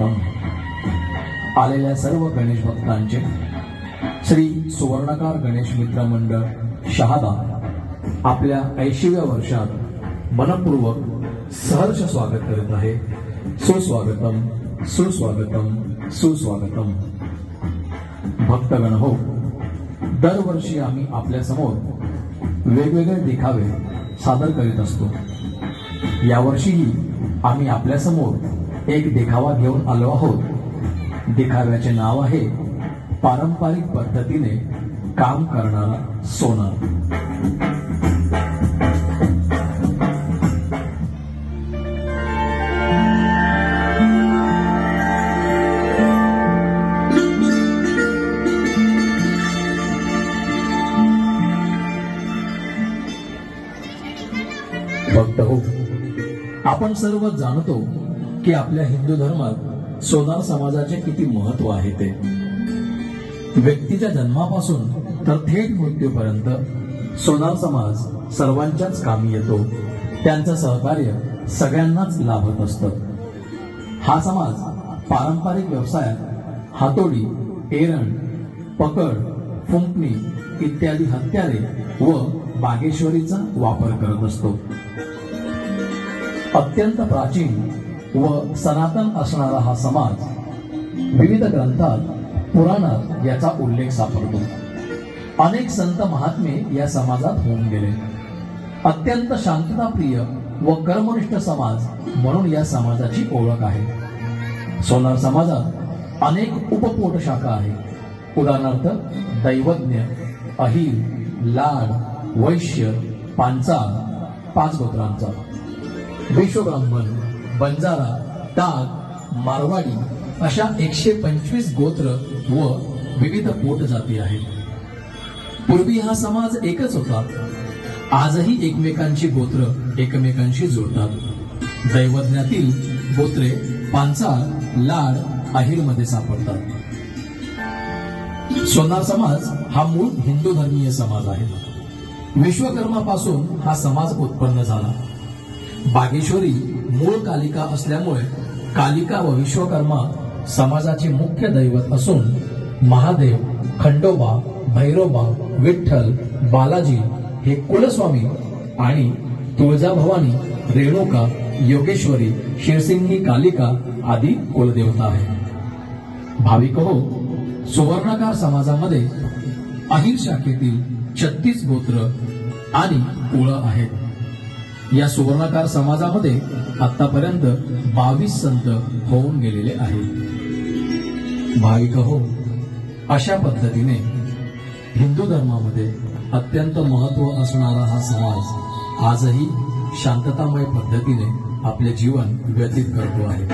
स्वागतम. आलेल्या सर्व गणेश भक्तांचे श्री सुवर्णकार गणेश मित्र मंडळ शहादा आपल्या 80व्या वर्षात मनपूर्वक सहर्ष स्वागत करीत आहे. सुस्वागतम, सुस्वागतम, सुस्वागतम. भक्तगण हो, दरवर्षी आम्ही आपल्या समोर वेगवेगळे देखावे सादर करीत असतो. यावर्षीही आम्ही आपल्या समोर एक देखावा घेऊन आलो आहोत. देखाव्याचे नाव आहे पारंपरिक पद्धतीने काम करणारा सोनार. भक्त हो, आपण सर्व जाणतो की आपल्या हिंदू धर्मात सोनार समाजाचे किती महत्व आहे. ते व्यक्तीच्या जन्मापासून तर थेट मृत्यूपर्यंत सोनार समाज सर्वांच्याच कामी येतो. त्यांचं सहकार्य सगळ्यांनाच लाभत असतं. हा समाज पारंपरिक व्यवसायात हातोडी, एरण, पकड, फुंकणी इत्यादी हत्यारे व बागेश्वरीचा वापर करत असतो. अत्यंत प्राचीन व सनातन असणारा हा समाज विविध ग्रंथात, पुराणात याचा उल्लेख सापडतो. अनेक संत महात्मे या समाजात होऊन गेले. अत्यंत शांतताप्रिय व कर्मनिष्ठ समाज म्हणून या समाजाची ओळख आहे. सोनार समाजात अनेक उपपोट शाखा आहेत. उदाहरणार्थ दैवज्ञ, अहिर, लाड, वैश्य, पांचाळ 5 गोत्रांचा, विश्वब्राह्मण, बंजारा, डाग, मारवाडी अशा 125 गोत्र व विविध पोट जाती आहेत. पूर्वी हा समाज एकच होता. आजही एकमेकांची गोत्र एकमेकांशी जोडतात. दैवज्ञातील गोत्रे पांचाळ, लाड, अहिर मध्ये सापडतात. सोनार समाज हा मूळ हिंदू धर्मीय समाज आहे. विश्वकर्मापासून हा समाज उत्पन्न झाला. बागेश्वरी मूळ कालिका असल्यामुळे कालिका व विश्वकर्मा समाजाचे मुख्य दैवत असून महादेव, खंडोबा, भैरोबा, विठ्ठल, बालाजी हे कुलस्वामी आणि तुळजाभवानी, रेणुका, योगेश्वरी, शिरसिंगी कालिका आदी कुलदेवता आहेत. भाविक हो, सुवर्णकार समाजामध्ये अहिर शाखेतील 36 गोत्र आणि कुळ आहेत. या सुवर्णकार समाजामध्ये आतापर्यंत 22 संत होऊन गेलेले आहेत. भाविक हो, अशा पद्धतीने हिंदू धर्मामध्ये अत्यंत महत्व असणारा हा समाज आजही शांततामय पद्धतीने आपले जीवन व्यतीत करतो आहे.